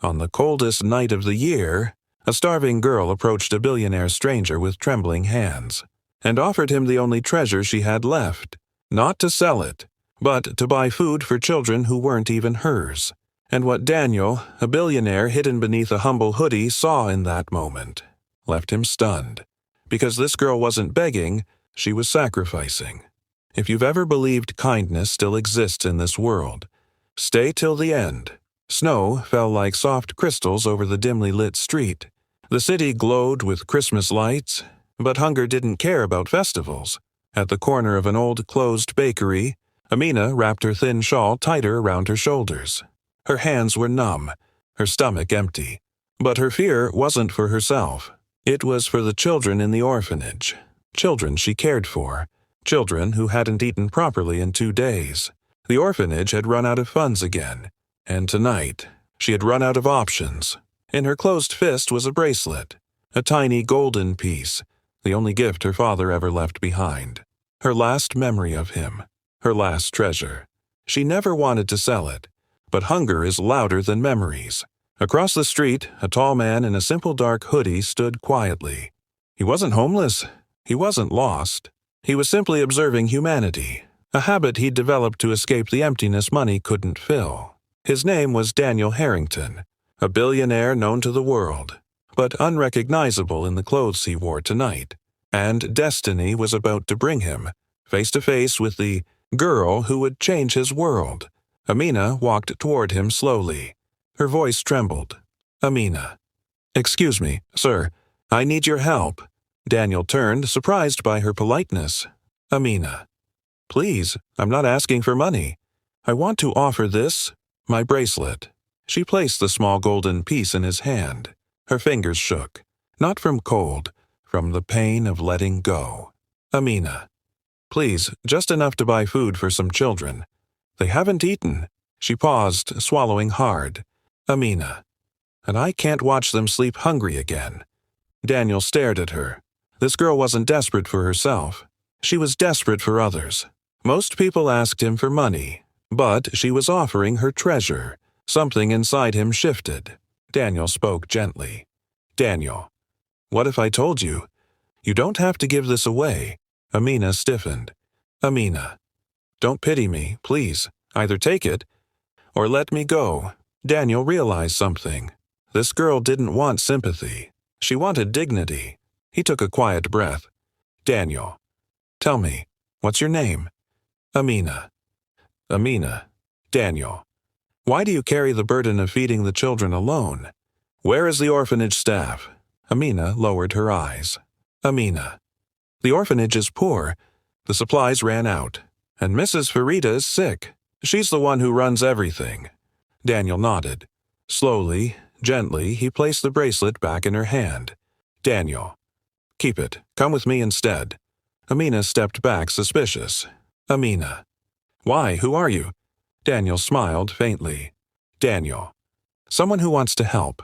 On the coldest night of the year, a starving girl approached a billionaire stranger with trembling hands and offered him the only treasure she had left, not to sell it, but to buy food for children who weren't even hers. And what Daniel, a billionaire hidden beneath a humble hoodie, saw in that moment left him stunned. Because this girl wasn't begging, she was sacrificing. If you've ever believed kindness still exists in this world, stay till the end. Snow fell like soft crystals over the dimly lit street. The city glowed with Christmas lights, but hunger didn't care about festivals. At the corner of an old closed bakery, Amina wrapped her thin shawl tighter around her shoulders. Her hands were numb, her stomach empty. But her fear wasn't for herself. It was for the children in the orphanage. Children she cared for. Children who hadn't eaten properly in 2 days. The orphanage had run out of funds again. And tonight, she had run out of options. In her closed fist was a bracelet. A tiny golden piece. The only gift her father ever left behind. Her last memory of him. Her last treasure. She never wanted to sell it. But hunger is louder than memories. Across the street, a tall man in a simple dark hoodie stood quietly. He wasn't homeless. He wasn't lost. He was simply observing humanity, a habit he'd developed to escape the emptiness money couldn't fill. His name was Daniel Harrington, a billionaire known to the world, but unrecognizable in the clothes he wore tonight. And destiny was about to bring him, face to face with the girl who would change his world. Amina walked toward him slowly. Her voice trembled. Amina. "Excuse me, sir. I need your help." Daniel turned, surprised by her politeness. Amina. "Please, I'm not asking for money. I want to offer this, my bracelet." She placed the small golden piece in his hand. Her fingers shook, not from cold, from the pain of letting go. Amina. "Please, just enough to buy food for some children. They haven't eaten." She paused, swallowing hard. Amina. "And I can't watch them sleep hungry again." Daniel stared at her. This girl wasn't desperate for herself. She was desperate for others. Most people asked him for money, but she was offering her treasure. Something inside him shifted. Daniel spoke gently. "Daniel, what if I told you? You don't have to give this away." Amina stiffened. "Amina, don't pity me, please. Either take it or let me go." Daniel realized something. This girl didn't want sympathy. She wanted dignity. He took a quiet breath. "Daniel, tell me, what's your name?" "Amina." "Amina. Daniel, why do you carry the burden of feeding the children alone? Where is the orphanage staff?" Amina lowered her eyes. "Amina, the orphanage is poor. The supplies ran out. And Mrs. Farida is sick. She's the one who runs everything." Daniel nodded. Slowly, gently, he placed the bracelet back in her hand. "Daniel, keep it. Come with me instead." Amina stepped back, suspicious. "Amina. Why? Who are you?" Daniel smiled faintly. "Daniel. Someone who wants to help.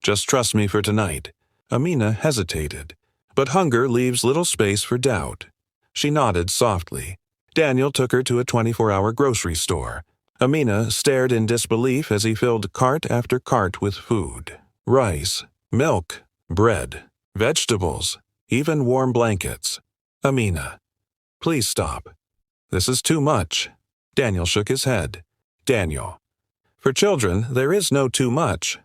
Just trust me for tonight." Amina hesitated, but hunger leaves little space for doubt. She nodded softly. Daniel took her to a 24-hour grocery store. Amina stared in disbelief as he filled cart after cart with food. Rice, milk, bread, vegetables, even warm blankets. "Amina, please stop. This is too much." Daniel shook his head. "Daniel, for children, there is no too much."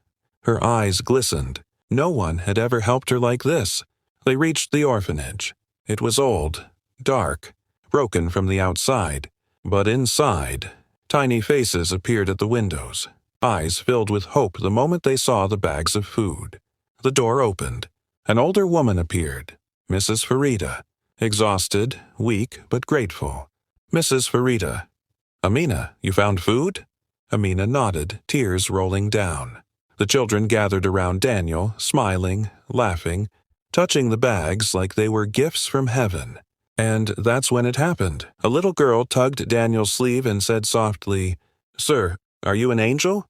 Her eyes glistened. No one had ever helped her like this. They reached the orphanage. It was old, dark, broken from the outside, but inside, tiny faces appeared at the windows, eyes filled with hope the moment they saw the bags of food. The door opened. An older woman appeared, Mrs. Farida, exhausted, weak, but grateful. Mrs. Farida. "Amina, you found food?" Amina nodded, tears rolling down. The children gathered around Daniel, smiling, laughing, touching the bags like they were gifts from heaven. And that's when it happened. A little girl tugged Daniel's sleeve and said softly, "Sir, are you an angel?"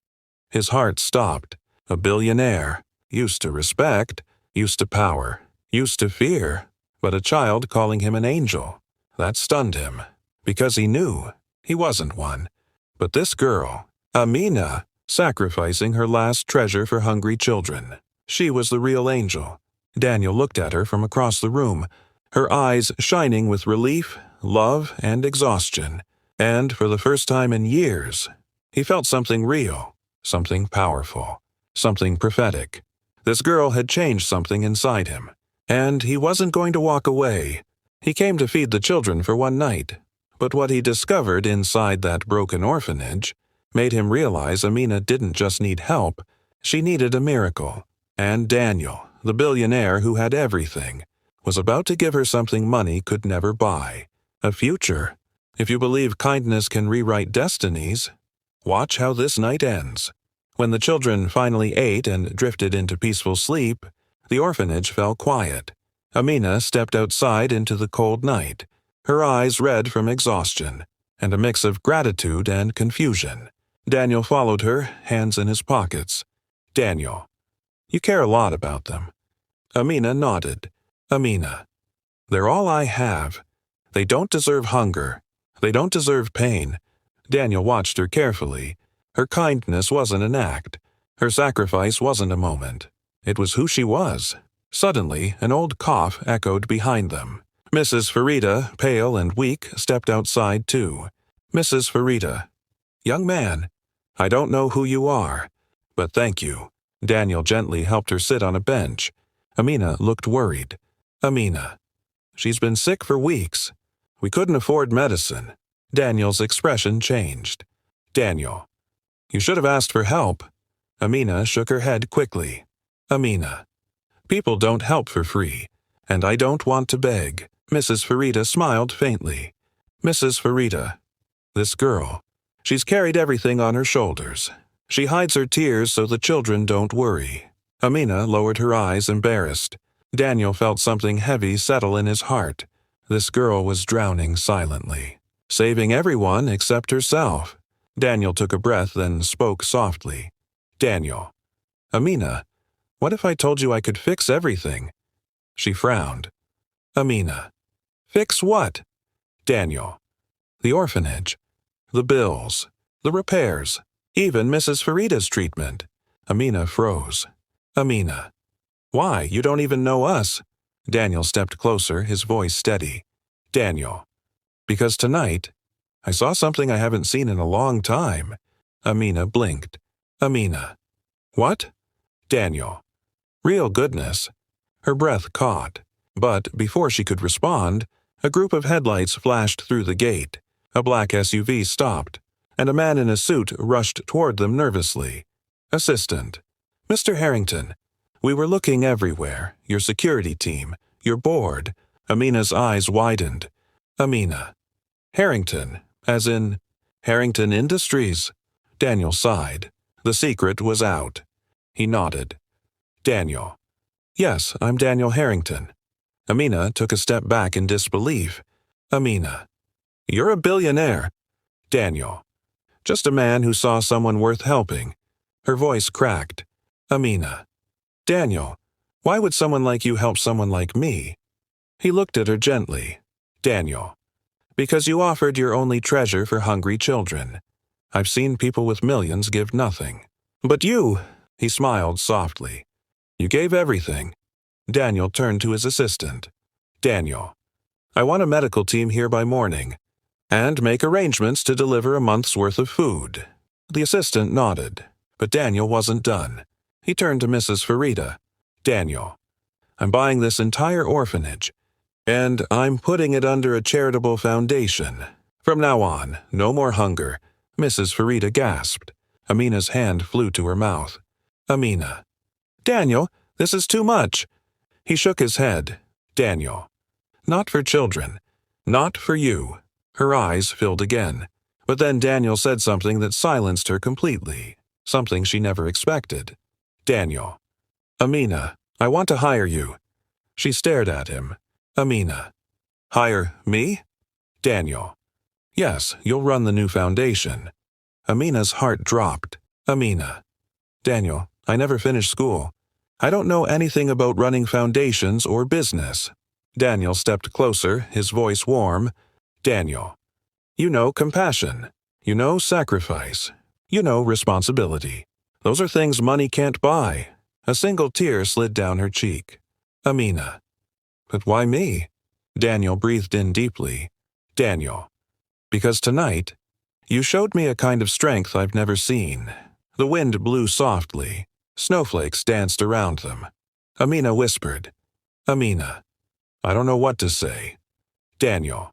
His heart stopped. A billionaire, used to respect, used to power, used to fear, but a child calling him an angel. That stunned him, because he knew he wasn't one. But this girl, Amina, sacrificing her last treasure for hungry children. She was the real angel. Daniel looked at her from across the room, her eyes shining with relief, love, and exhaustion. And for the first time in years, he felt something real, something powerful, something prophetic. This girl had changed something inside him, and he wasn't going to walk away. He came to feed the children for one night, but what he discovered inside that broken orphanage made him realize Amina didn't just need help, she needed a miracle. And Daniel, the billionaire who had everything, was about to give her something money could never buy: a future. If you believe kindness can rewrite destinies, watch how this night ends. When the children finally ate and drifted into peaceful sleep, the orphanage fell quiet. Amina stepped outside into the cold night, her eyes red from exhaustion, and a mix of gratitude and confusion. Daniel followed her, hands in his pockets. Daniel, you care a lot about them. Amina nodded. Amina, they're all I have. They don't deserve hunger. They don't deserve pain. Daniel watched her carefully. Her kindness wasn't an act. Her sacrifice wasn't a moment. It was who she was. Suddenly, an old cough echoed behind them. Mrs. Farida, pale and weak, stepped outside too. Mrs. Farida, young man, I don't know who you are, but thank you. Daniel gently helped her sit on a bench. Amina looked worried. Amina, she's been sick for weeks. We couldn't afford medicine. Daniel's expression changed. Daniel, you should have asked for help. Amina shook her head quickly. Amina, people don't help for free, and I don't want to beg. Mrs. Farida smiled faintly. Mrs. Farida, this girl, she's carried everything on her shoulders. She hides her tears so the children don't worry. Amina lowered her eyes, embarrassed. Daniel felt something heavy settle in his heart. This girl was drowning silently, saving everyone except herself. Daniel took a breath, then spoke softly. Daniel, Amina, what if I told you I could fix everything? She frowned. Amina, fix what? Daniel, the orphanage, the bills, the repairs, even Mrs. Farida's treatment. Amina froze. Amina, why? You don't even know us. Daniel stepped closer, his voice steady. Daniel, because tonight, I saw something I haven't seen in a long time. Amina blinked. Amina, what? Daniel, real goodness. Her breath caught, but before she could respond, a group of headlights flashed through the gate. A black SUV stopped, and a man in a suit rushed toward them nervously. Assistant, Mr. Harrington, we were looking everywhere, your security team, your board. Amina's eyes widened. Amina, Harrington, as in Harrington Industries? Daniel sighed. The secret was out. He nodded. Daniel, yes, I'm Daniel Harrington. Amina took a step back in disbelief. Amina, you're a billionaire. Daniel, just a man who saw someone worth helping. Her voice cracked. Amina, Daniel, why would someone like you help someone like me? He looked at her gently. Daniel, because you offered your only treasure for hungry children. I've seen people with millions give nothing. But you, he smiled softly. You gave everything. Daniel turned to his assistant. Daniel, I want a medical team here by morning, and make arrangements to deliver a month's worth of food. The assistant nodded, but Daniel wasn't done. He turned to Mrs. Farida. Daniel, I'm buying this entire orphanage, and I'm putting it under a charitable foundation. From now on, no more hunger. Mrs. Farida gasped. Amina's hand flew to her mouth. Amina, Daniel, this is too much. He shook his head. Daniel, not for children. Not for you. Her eyes filled again. But then Daniel said something that silenced her completely. Something she never expected. Daniel, Amina, I want to hire you. She stared at him. Amina, hire me? Daniel, yes, you'll run the new foundation. Amina's heart dropped. Amina, Daniel, I never finished school. I don't know anything about running foundations or business. Daniel stepped closer, his voice warm. Daniel, you know compassion. You know sacrifice. You know, responsibility. Those are things money can't buy. A single tear slid down her cheek. Amina. But why me? Daniel breathed in deeply. Daniel. Because tonight, you showed me a kind of strength I've never seen. The wind blew softly. Snowflakes danced around them. Amina whispered. Amina. I don't know what to say. Daniel.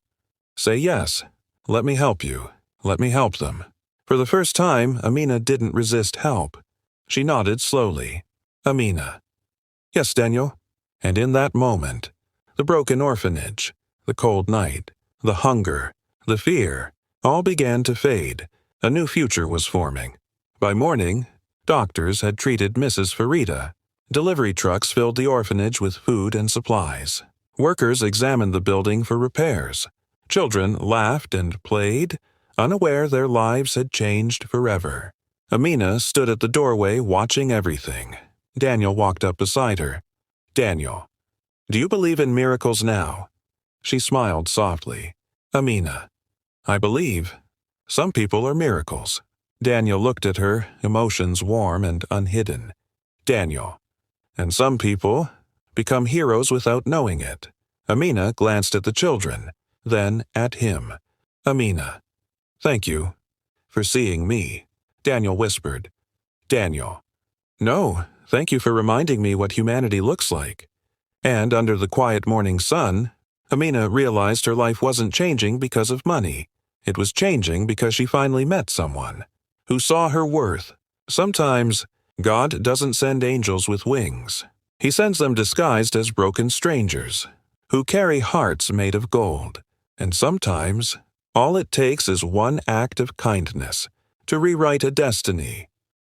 Say yes. Let me help you. Let me help them. For the first time, Amina didn't resist help. She nodded slowly. Amina. Yes, Daniel. And in that moment, the broken orphanage, the cold night, the hunger, the fear, all began to fade. A new future was forming. By morning, doctors had treated Mrs. Farida. Delivery trucks filled the orphanage with food and supplies. Workers examined the building for repairs. Children laughed and played, unaware their lives had changed forever. Amina stood at the doorway watching everything. Daniel walked up beside her. Daniel. Do you believe in miracles now? She smiled softly. Amina. I believe. Some people are miracles. Daniel looked at her, emotions warm and unhidden. Daniel. And some people become heroes without knowing it. Amina glanced at the children, then at him. Amina. Thank you for seeing me, Daniel whispered. Daniel. No, thank you for reminding me what humanity looks like. And under the quiet morning sun, Amina realized her life wasn't changing because of money. It was changing because she finally met someone who saw her worth. Sometimes, God doesn't send angels with wings. He sends them disguised as broken strangers who carry hearts made of gold. And sometimes, all it takes is one act of kindness to rewrite a destiny.